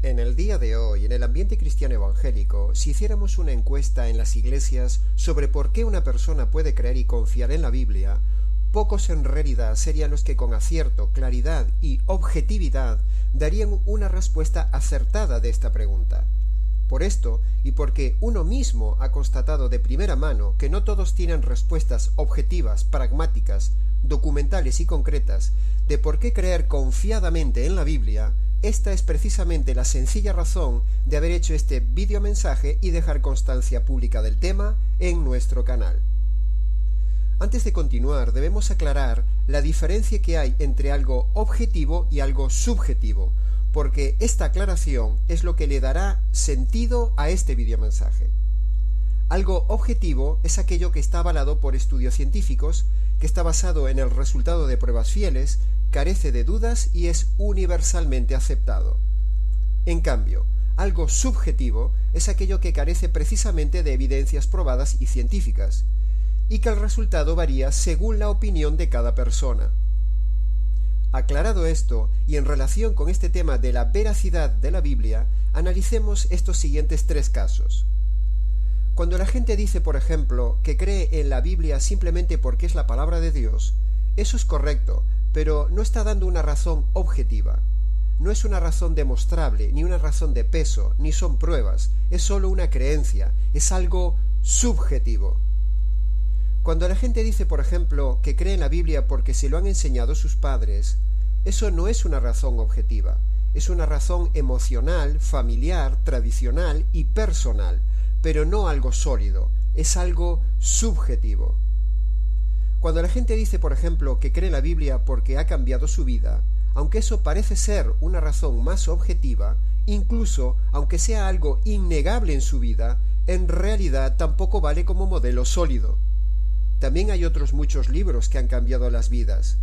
En el día de hoy, en el ambiente cristiano evangélico, si hiciéramos una encuesta en las iglesias sobre por qué una persona puede creer y confiar en la Biblia, pocos en realidad serían los que con acierto, claridad y objetividad darían una respuesta acertada de esta pregunta. Por esto, y porque uno mismo ha constatado de primera mano que no todos tienen respuestas objetivas, pragmáticas, documentales y concretas de por qué creer confiadamente en la Biblia, esta es precisamente la sencilla razón de haber hecho este videomensaje y dejar constancia pública del tema en nuestro canal. Antes de continuar, debemos aclarar la diferencia que hay entre algo objetivo y algo subjetivo, porque esta aclaración es lo que le dará sentido a este videomensaje. Algo objetivo es aquello que está avalado por estudios científicos, que está basado en el resultado de pruebas fieles, carece de dudas y es universalmente aceptado. En cambio, algo subjetivo es aquello que carece precisamente de evidencias probadas y científicas, y que el resultado varía según la opinión de cada persona. Aclarado esto, y en relación con este tema de la veracidad de la Biblia, analicemos estos siguientes tres casos. Cuando la gente dice, por ejemplo, que cree en la Biblia simplemente porque es la palabra de Dios, eso es correcto, pero no está dando una razón objetiva. No es una razón demostrable, ni una razón de peso, ni son pruebas, es solo una creencia, es algo subjetivo. Cuando la gente dice, por ejemplo, que cree en la Biblia porque se lo han enseñado sus padres, eso no es una razón objetiva, es una razón emocional, familiar, tradicional y personal, pero no algo sólido, es algo subjetivo. Cuando la gente dice, por ejemplo, que cree en la Biblia porque ha cambiado su vida, aunque eso parece ser una razón más objetiva, incluso aunque sea algo innegable en su vida, en realidad tampoco vale como modelo sólido. También hay otros muchos libros que han cambiado las vidas.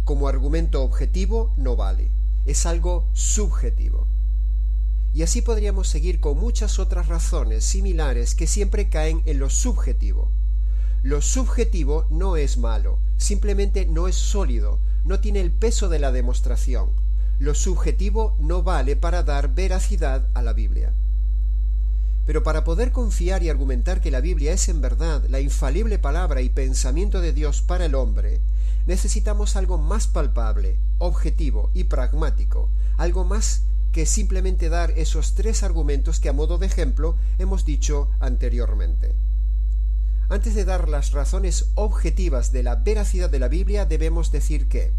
Como argumento objetivo no vale, es algo subjetivo. Y así podríamos seguir con muchas otras razones similares que siempre caen en lo subjetivo. Lo subjetivo no es malo, simplemente no es sólido, no tiene el peso de la demostración. Lo subjetivo no vale para dar veracidad a la Biblia. Pero para poder confiar y argumentar que la Biblia es en verdad la infalible palabra y pensamiento de Dios para el hombre, necesitamos algo más palpable, objetivo y pragmático, algo más que simplemente dar esos tres argumentos que a modo de ejemplo hemos dicho anteriormente. Antes de dar las razones objetivas de la veracidad de la Biblia, debemos decir que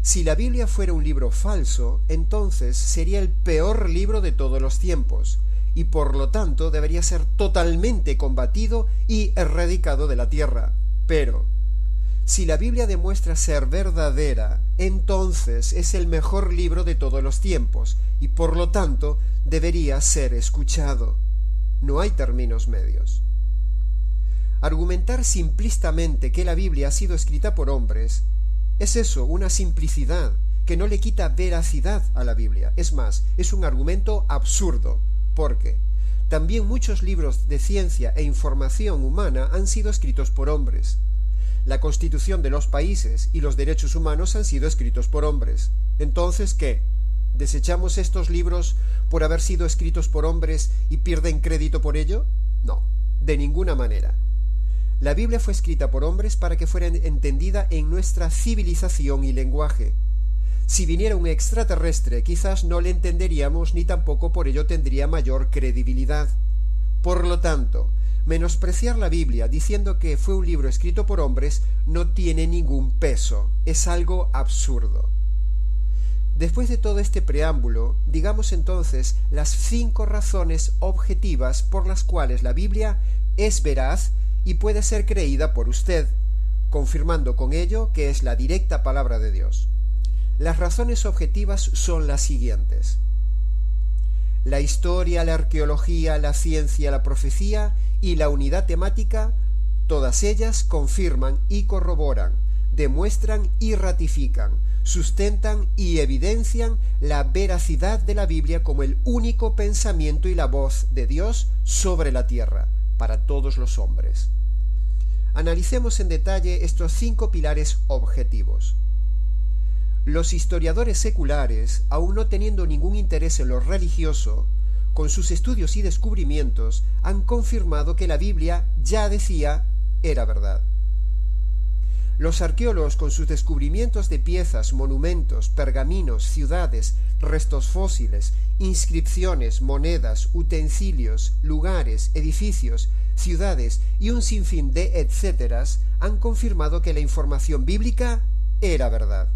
si la Biblia fuera un libro falso, entonces sería el peor libro de todos los tiempos, y por lo tanto debería ser totalmente combatido y erradicado de la tierra. Pero si la Biblia demuestra ser verdadera, entonces es el mejor libro de todos los tiempos, y por lo tanto debería ser escuchado. No hay términos medios. Argumentar simplistamente que la Biblia ha sido escrita por hombres es eso, una simplicidad que no le quita veracidad a la Biblia. Es más, es un argumento absurdo, porque también muchos libros de ciencia e información humana han sido escritos por hombres. La Constitución de los países y los derechos humanos han sido escritos por hombres. Entonces, ¿qué? ¿Desechamos estos libros por haber sido escritos por hombres y pierden crédito por ello? No, de ninguna manera. La Biblia fue escrita por hombres para que fuera entendida en nuestra civilización y lenguaje. Si viniera un extraterrestre, quizás no le entenderíamos ni tampoco por ello tendría mayor credibilidad. Por lo tanto, menospreciar la Biblia diciendo que fue un libro escrito por hombres no tiene ningún peso, es algo absurdo. Después de todo este preámbulo, digamos entonces las 5 razones objetivas por las cuales la Biblia es veraz y puede ser creída por usted, confirmando con ello que es la directa palabra de Dios. Las razones objetivas son las siguientes: la historia, la arqueología, la ciencia, la profecía y la unidad temática, todas ellas confirman y corroboran, demuestran y ratifican, sustentan y evidencian la veracidad de la Biblia como el único pensamiento y la voz de Dios sobre la tierra, para todos los hombres. Analicemos en detalle estos 5 pilares objetivos. Los historiadores seculares, aun no teniendo ningún interés en lo religioso, con sus estudios y descubrimientos, han confirmado que la Biblia ya decía era verdad. Los arqueólogos, con sus descubrimientos de piezas, monumentos, pergaminos, ciudades, restos fósiles, inscripciones, monedas, utensilios, lugares, edificios, ciudades y un sinfín de etcéteras, han confirmado que la información bíblica era verdad.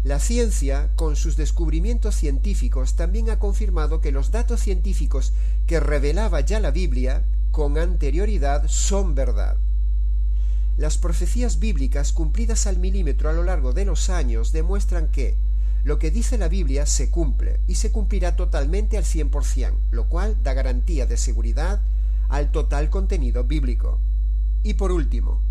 La ciencia, con sus descubrimientos científicos, también ha confirmado que los datos científicos que revelaba ya la Biblia con anterioridad son verdad. Las profecías bíblicas cumplidas al milímetro a lo largo de los años demuestran que lo que dice la Biblia se cumple y se cumplirá totalmente al 100%, lo cual da garantía de seguridad al total contenido bíblico. Y por último,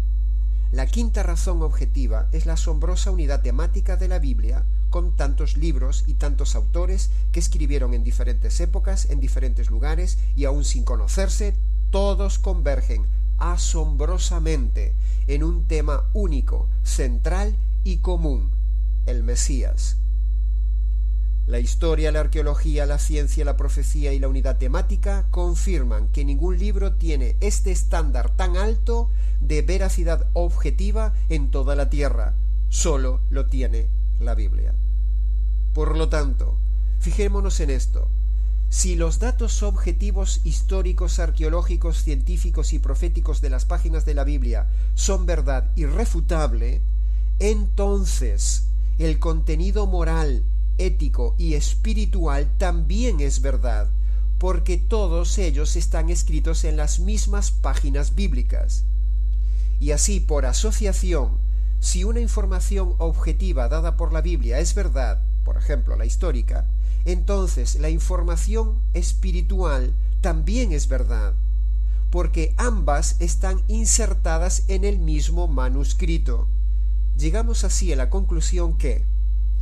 la quinta razón objetiva es la asombrosa unidad temática de la Biblia, con tantos libros y tantos autores que escribieron en diferentes épocas, en diferentes lugares, y aún sin conocerse, todos convergen asombrosamente en un tema único, central y común: el Mesías. La historia, la arqueología, la ciencia, la profecía y la unidad temática confirman que ningún libro tiene este estándar tan alto de veracidad objetiva en toda la tierra. Solo lo tiene la Biblia. Por lo tanto, fijémonos en esto. Si los datos objetivos históricos, arqueológicos, científicos y proféticos de las páginas de la Biblia son verdad irrefutable, entonces el contenido moral, ético y espiritual también es verdad, porque todos ellos están escritos en las mismas páginas bíblicas. Y así, por asociación, si una información objetiva dada por la Biblia es verdad, por ejemplo la histórica, entonces la información espiritual también es verdad, porque ambas están insertadas en el mismo manuscrito. Llegamos así a la conclusión que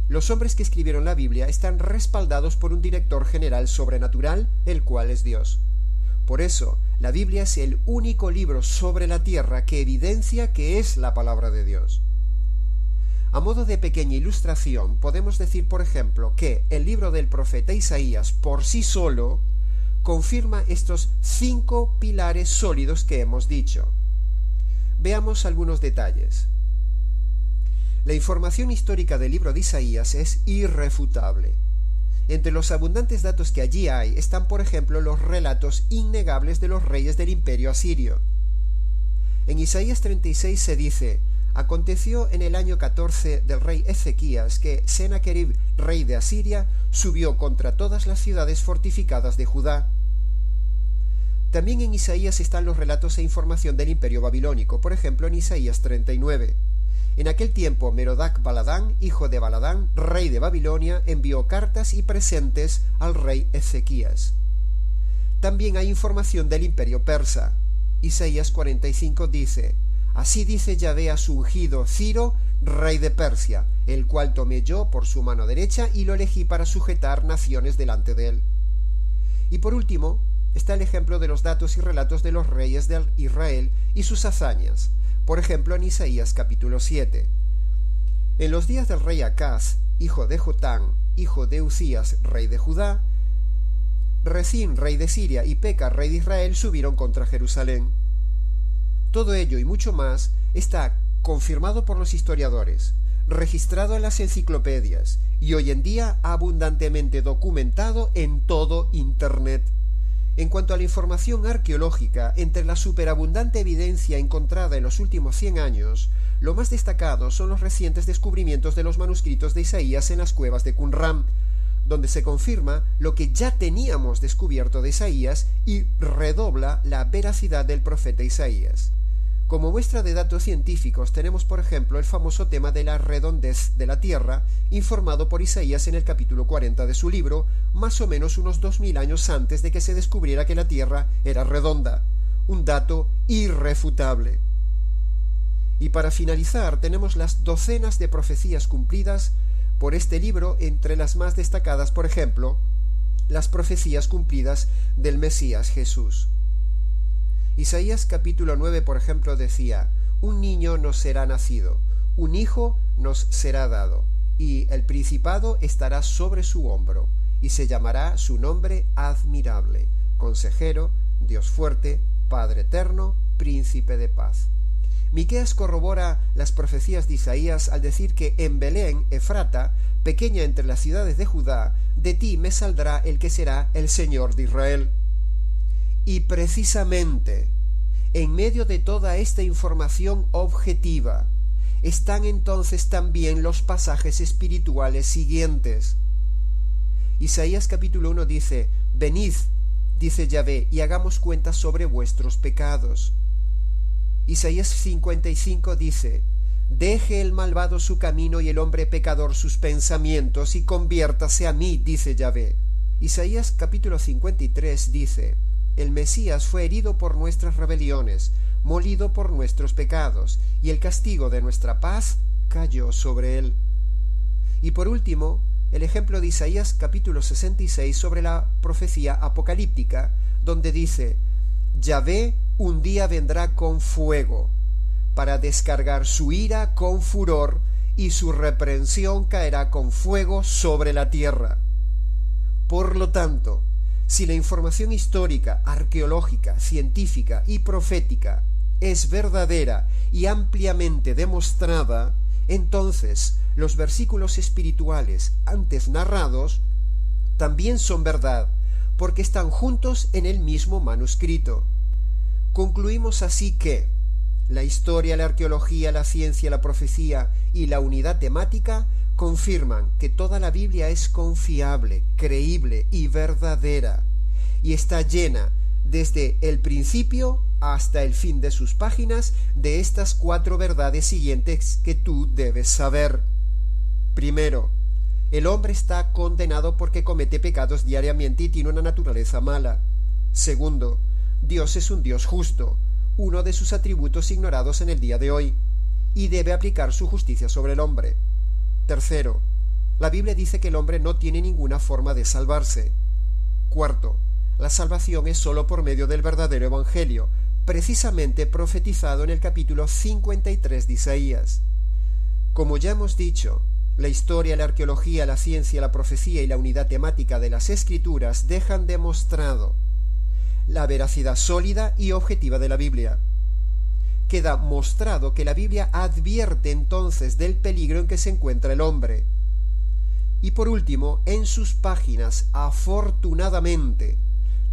los hombres que escribieron la Biblia están respaldados por un director general sobrenatural, el cual es Dios. Por eso, la Biblia es el único libro sobre la tierra que evidencia que es la palabra de Dios. A modo de pequeña ilustración, podemos decir, por ejemplo, que el libro del profeta Isaías por sí solo confirma estos 5 pilares sólidos que hemos dicho. Veamos algunos detalles. La información histórica del libro de Isaías es irrefutable. Entre los abundantes datos que allí hay están, por ejemplo, los relatos innegables de los reyes del imperio asirio. En Isaías 36 se dice: aconteció en el año 14 del rey Ezequías que Sennacherib, rey de Asiria, subió contra todas las ciudades fortificadas de Judá. También en Isaías están los relatos e información del imperio babilónico, por ejemplo en Isaías 39. En aquel tiempo Merodach Baladán, hijo de Baladán, rey de Babilonia, envió cartas y presentes al rey Ezequías. También hay información del imperio persa. Isaías 45 dice: así dice Yahvé a su ungido Ciro, rey de Persia, el cual tomé yo por su mano derecha y lo elegí para sujetar naciones delante de él. Y por último, está el ejemplo de los datos y relatos de los reyes de Israel y sus hazañas. Por ejemplo, en Isaías capítulo 7. En los días del rey Acaz, hijo de Jotán, hijo de Uzías, rey de Judá, Rezín, rey de Siria, y Peca, rey de Israel, subieron contra Jerusalén. Todo ello y mucho más está confirmado por los historiadores, registrado en las enciclopedias y hoy en día abundantemente documentado en todo Internet. En cuanto a la información arqueológica, entre la superabundante evidencia encontrada en los últimos 100 años, lo más destacado son los recientes descubrimientos de los manuscritos de Isaías en las cuevas de Qumran, donde se confirma lo que ya teníamos descubierto de Isaías y redobla la veracidad del profeta Isaías. Como muestra de datos científicos tenemos, por ejemplo, el famoso tema de la redondez de la Tierra, informado por Isaías en el capítulo 40 de su libro, más o menos unos 2000 años antes de que se descubriera que la Tierra era redonda, un dato irrefutable. Y para finalizar tenemos las docenas de profecías cumplidas por este libro, entre las más destacadas, por ejemplo, las profecías cumplidas del Mesías Jesús. Isaías capítulo 9, por ejemplo, decía: un niño nos será nacido, un hijo nos será dado, y el principado estará sobre su hombro, y se llamará su nombre admirable, Consejero, Dios fuerte, Padre eterno, Príncipe de paz. Miqueas corrobora las profecías de Isaías al decir que en Belén, Efrata, pequeña entre las ciudades de Judá, de ti me saldrá el que será el Señor de Israel. Y precisamente, en medio de toda esta información objetiva, están entonces también los pasajes espirituales siguientes. Isaías capítulo 1 dice: venid, dice Yahvé, y hagamos cuenta sobre vuestros pecados. Isaías 55 dice: deje el malvado su camino y el hombre pecador sus pensamientos, y conviértase a mí, dice Yahvé. Isaías capítulo 53 dice: el Mesías fue herido por nuestras rebeliones, molido por nuestros pecados, y el castigo de nuestra paz cayó sobre él. Y por último, el ejemplo de Isaías capítulo 66 sobre la profecía apocalíptica, donde dice: Yahvé un día vendrá con fuego, para descargar su ira con furor, y su reprensión caerá con fuego sobre la tierra. Por lo tanto, si la información histórica, arqueológica, científica y profética es verdadera y ampliamente demostrada, entonces los versículos espirituales antes narrados también son verdad, porque están juntos en el mismo manuscrito. Concluimos así que la historia, la arqueología, la ciencia, la profecía y la unidad temática confirman que toda la Biblia es confiable, creíble y verdadera, y está llena, desde el principio hasta el fin de sus páginas, de estas 4 verdades siguientes que tú debes saber. Primero, el hombre está condenado porque comete pecados diariamente y tiene una naturaleza mala. Segundo, Dios es un Dios justo, uno de sus atributos ignorados en el día de hoy, y debe aplicar su justicia sobre el hombre. Tercero, la Biblia dice que el hombre no tiene ninguna forma de salvarse. Cuarto, la salvación es sólo por medio del verdadero Evangelio, precisamente profetizado en el capítulo 53 de Isaías. Como ya hemos dicho, la historia, la arqueología, la ciencia, la profecía y la unidad temática de las Escrituras dejan demostrado la veracidad sólida y objetiva de la Biblia. Queda mostrado que la Biblia advierte entonces del peligro en que se encuentra el hombre. Y por último, en sus páginas, afortunadamente,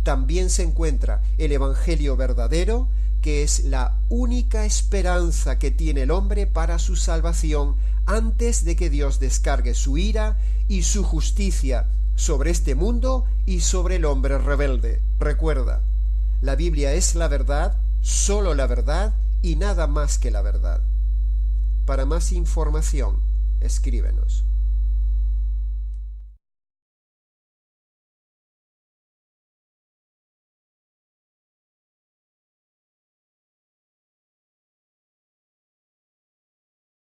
también se encuentra el Evangelio verdadero, que es la única esperanza que tiene el hombre para su salvación antes de que Dios descargue su ira y su justicia sobre este mundo y sobre el hombre rebelde. Recuerda, la Biblia es la verdad, sólo la verdad y nada más que la verdad. Para más información, escríbenos.